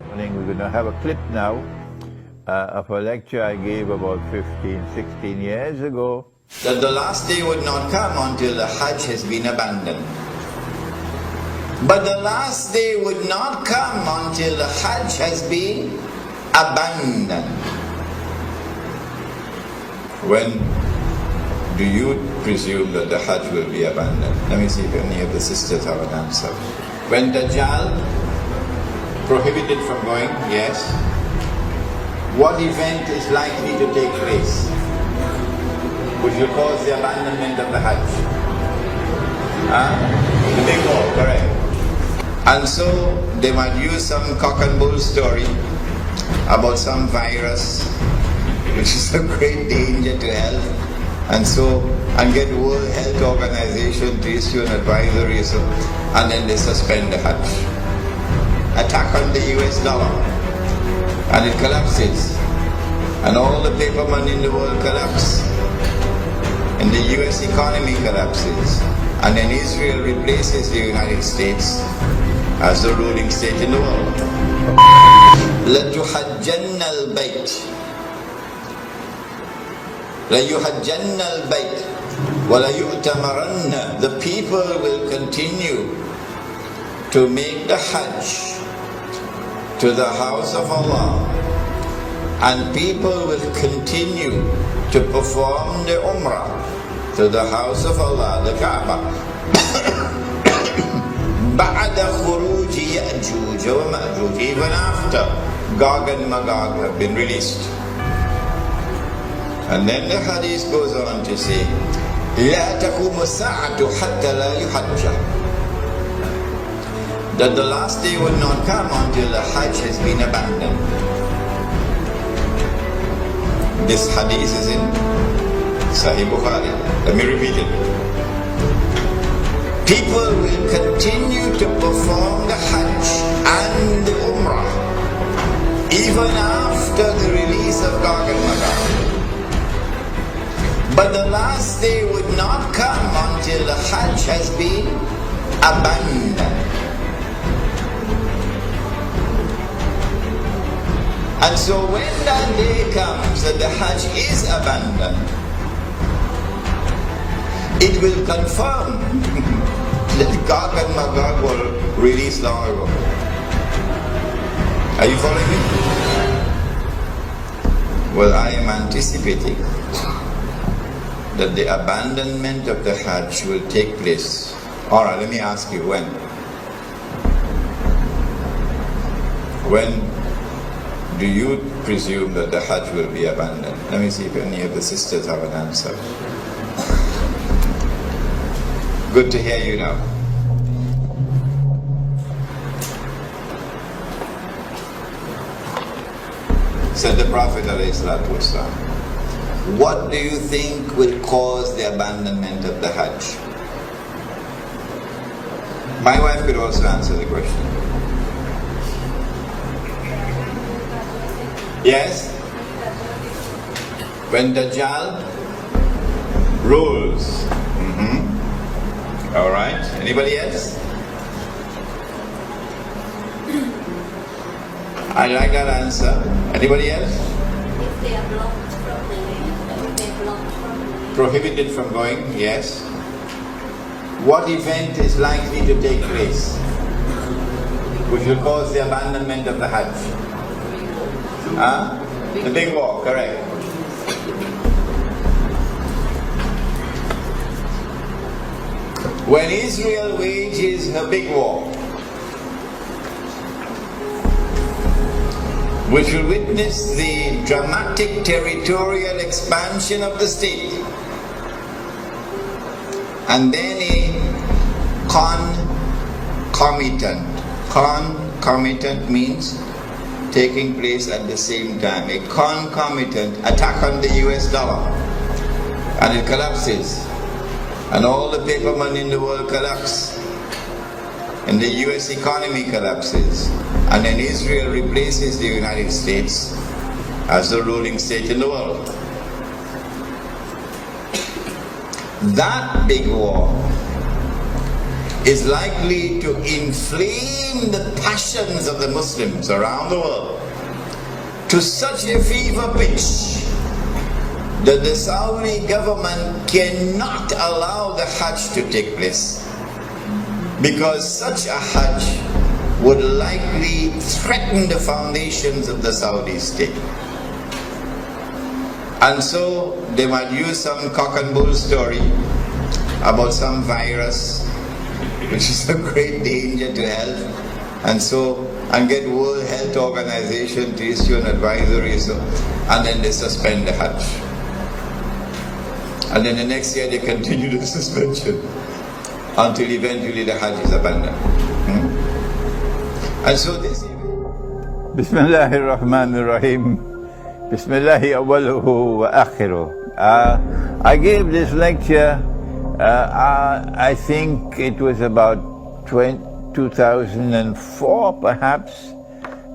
We're going to have a clip now of a lecture I gave about 15, 16 years ago. That the last day would not come until the Hajj has been abandoned. But the last day would not come until the Hajj has been abandoned. When do you presume that the Hajj will be abandoned? Let me see if any of the sisters have an answer. When Dajjal prohibited from going, yes. What event is likely to take place which will cause the abandonment of the Hajj? The big war, correct. And so they might use some cock and bull story about some virus which is a great danger to health, and get World Health Organization to issue an advisory, and then they suspend the Hajj. Attack on the US dollar, and it collapses, and all the paper money in the world collapse, and the US economy collapses, and then Israel replaces the United States as the ruling state in the world. لَتُحَجَّنَّ الْبَيْتِ لَيُحَجَّنَّ الْبَيْتِ وَلَيُؤْتَمَرَنَّ. The people will continue to make the Hajj to the house of Allah, and people will continue to perform the Umrah to the house of Allah, the Kaaba. بَعْدَ خُرُوجِ يَأْجُوجَ وَمَأْجُوجَ. Even after Gog and Magog have been released. And then the hadith goes on to say, لَا تَقُومُ السَّاعَةُ حَتَّى لَا يُحَجَّ. That the last day would not come until the Hajj has been abandoned. This hadith is in Sahih Bukhari. Let me repeat it. People will continue to perform the Hajj and the Umrah even after the release of Gog and Magog. But the last day would not come until the Hajj has been abandoned. And so when that day comes that the Hajj is abandoned, it will confirm that Gog and Magog were released long ago. Are you following me? Well, I am anticipating that the abandonment of the Hajj will take place. Alright, let me ask you when. When do you presume that the Hajj will be abandoned? Let me see if any of the sisters have an answer. Good to hear you now. Said the Prophet ﷺ, what do you think will cause the abandonment of the Hajj? My wife could also answer the question. Yes? When Dajjal rules. Alright. Anybody else? I like that answer. Anybody else? If they are blocked from the way, they're blocked from the way. Prohibited from going, yes. What event is likely to take place which will cause the abandonment of the Hajj? The big war, correct. When Israel wages her big war, which will witness the dramatic territorial expansion of the state, and then a concomitant means taking place at the same time, a concomitant attack on the US dollar, and it collapses, and all the paper money in the world collapse, and the US economy collapses, and then Israel replaces the United States as the ruling state in the world. That big war is likely to inflame the passions of the Muslims around the world to such a fever pitch that the Saudi government cannot allow the Hajj to take place, because such a Hajj would likely threaten the foundations of the Saudi state. And so they might use some cock and bull story about some virus which is a great danger to health, and get World Health Organization to issue an advisory, and then they suspend the Hajj. And then the next year they continue the suspension until eventually the Hajj is abandoned. And so this Bismillahir Rahmanir Rahim. Bismillahi awwaluhu wa akhiruh. I gave this lecture, I think it was about 2004 perhaps,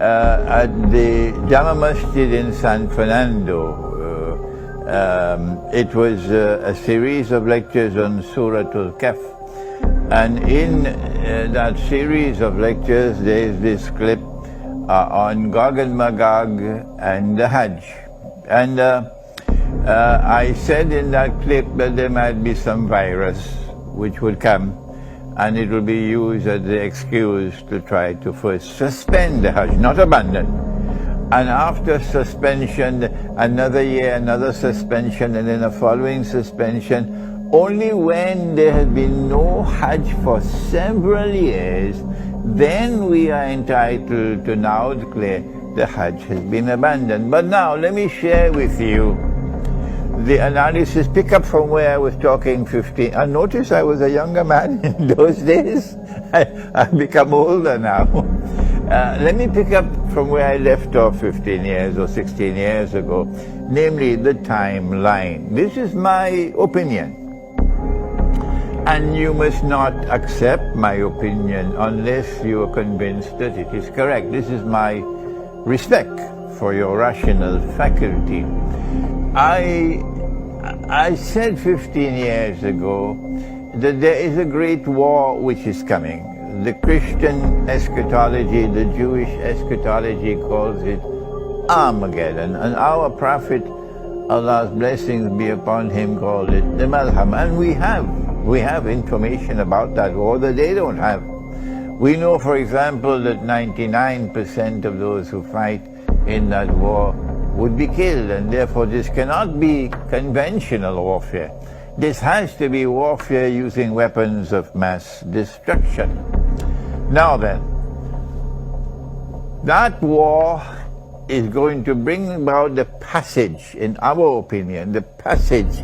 at the Jama Masjid in San Fernando. It was a series of lectures on Surah Al-Kahf. And in that series of lectures, there is this clip on Gog and Magog and the Hajj. And I said in that clip that there might be some virus which would come, and it will be used as the excuse to try to first suspend the Hajj, not abandon. And after suspension, another year, another suspension, and then a following suspension. Only when there has been no Hajj for several years, then we are entitled to now declare the Hajj has been abandoned. But now let me share with you the analysis, pick up from where I was talking 15. And notice I was a younger man in those days. I've become older now. Let me pick up from where I left off 15 years or 16 years ago, namely the timeline. This is my opinion. And you must not accept my opinion unless you are convinced that it is correct. This is my respect for your rational faculty. I said 15 years ago that there is a great war which is coming. The Christian eschatology, the Jewish eschatology calls it Armageddon. And our Prophet, Allah's blessings be upon him, called it the Malham. And we have information about that war that they don't have. We know, for example, that 99% of those who fight in that war would be killed, and therefore this cannot be conventional warfare. This has to be warfare using weapons of mass destruction. Now then, that war is going to bring about the passage, in our opinion, the passage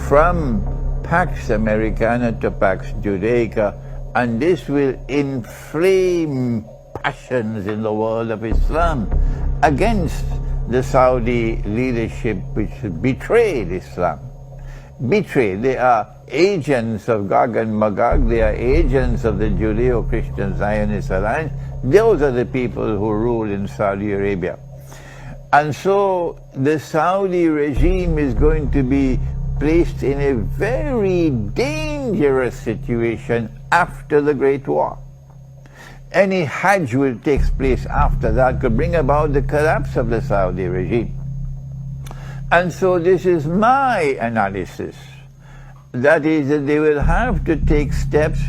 from Pax Americana to Pax Judaica, and this will inflame passions in the world of Islam against the Saudi leadership which betrayed Islam. Betrayed. They are agents of Gog and Magog, they are agents of the Judeo-Christian Zionist Alliance. Those are the people who rule in Saudi Arabia. And so the Saudi regime is going to be placed in a very dangerous situation after the Great War. Any Hajj will take place after that could bring about the collapse of the Saudi regime. And so this is my analysis. That is, that they will have to take steps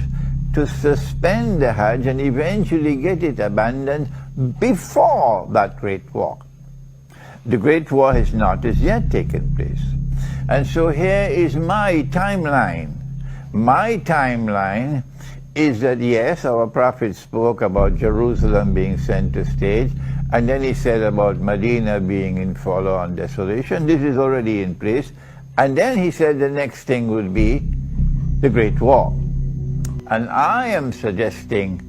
to suspend the Hajj and eventually get it abandoned before that Great War. The Great War has not as yet taken place. And so here is my timeline. My timeline is that yes, our Prophet spoke about Jerusalem being center stage, and then he said about Medina being in forlorn desolation. This is already in place. And then he said the next thing would be the Great War. And I am suggesting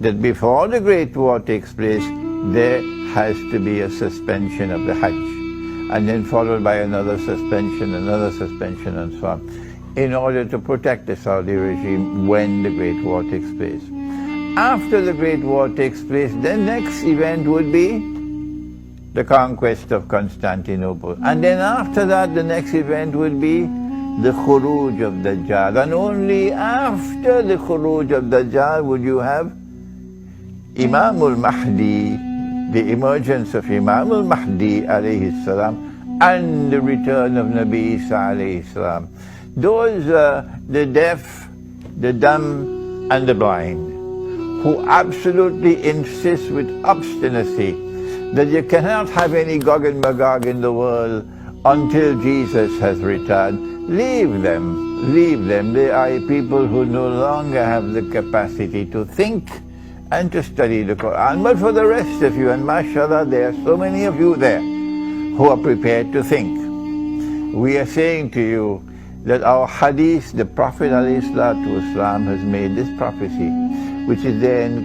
that before the Great War takes place, there has to be a suspension of the Hajj, and then followed by another suspension, and so on, in order to protect the Saudi regime when the Great War takes place. After the Great War takes place, the next event would be the conquest of Constantinople. And then after that, the next event would be the khuruj of Dajjal, and only after the khuruj of Dajjal would you have Imam al-Mahdi, the emergence of Imam al-Mahdi alayhi salam, and the return of Nabi Isa alayhi salam. Those the deaf, the dumb, and the blind, who absolutely insist with obstinacy that you cannot have any Gog and Magog in the world until Jesus has returned. Leave them, leave them. They are people who no longer have the capacity to think and to study the Quran. But for the rest of you, and mashallah, there are so many of you there who are prepared to think. We are saying to you that our hadith, the Prophet ﷺ has made this prophecy, which is there in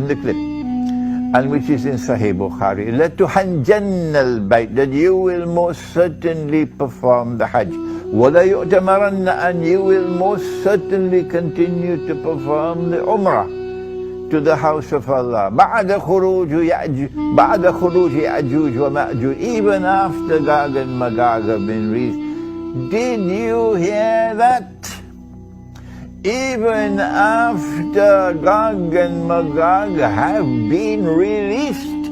the clip, and which is in Sahih Bukhari, لَتُحَجَّنَّ الْبَيْتِ, that you will most certainly perform the Hajj. وَلَا يُؤْتَمَرَنَّ, and you will most certainly continue to perform the Umrah to the house of Allah. بَعْدَ خُرُوجِ يَأْجُوجِ وَمَأْجُوجِ, even after Gog and Magog have been released. Did you hear that? Even after Gog and Magog have been released,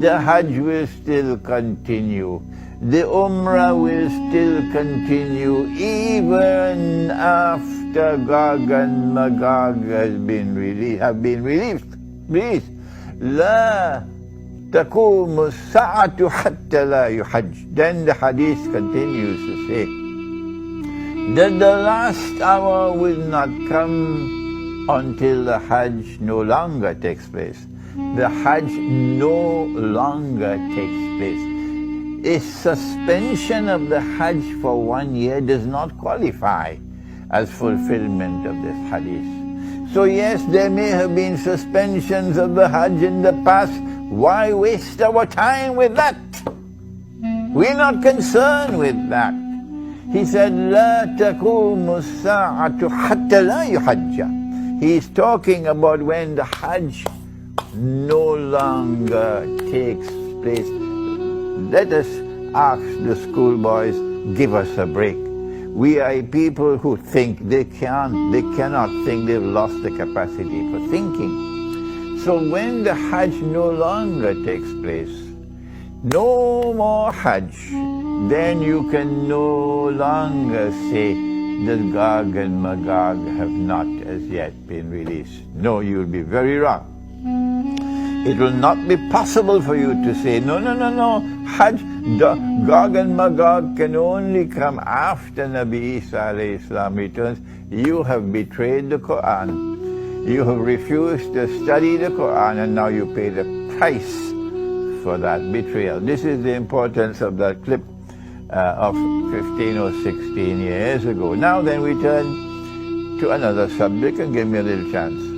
the Hajj will still continue. The Umrah will still continue even after Gog and Magog have been released. لا تقوم الساعة حتى لا يحج. Then the hadith continues to say that the last hour will not come until the Hajj no longer takes place. The Hajj no longer takes place. A suspension of the Hajj for 1 year does not qualify as fulfillment of this hadith. So yes, there may have been suspensions of the Hajj in the past. Why waste our time with that? We're not concerned with that. He said, لا تقوم الساعة حتى لا يحج. He is talking about when the Hajj no longer takes place. Let us ask the schoolboys, give us a break. We are people who think. They cannot think. They've lost the capacity for thinking. So when the Hajj no longer takes place, no more Hajj, then you can no longer say that Gog and Magog have not as yet been released. No, you'll be very wrong. It will not be possible for you to say, no, Hajj, Gog and Magog can only come after Nabi Isa alayhi salam returns. You have betrayed the Quran. You have refused to study the Quran, and now you pay the price for that betrayal. This is the importance of that clip of 15 or 16 years ago. Now then we turn to another subject, and give me a little chance.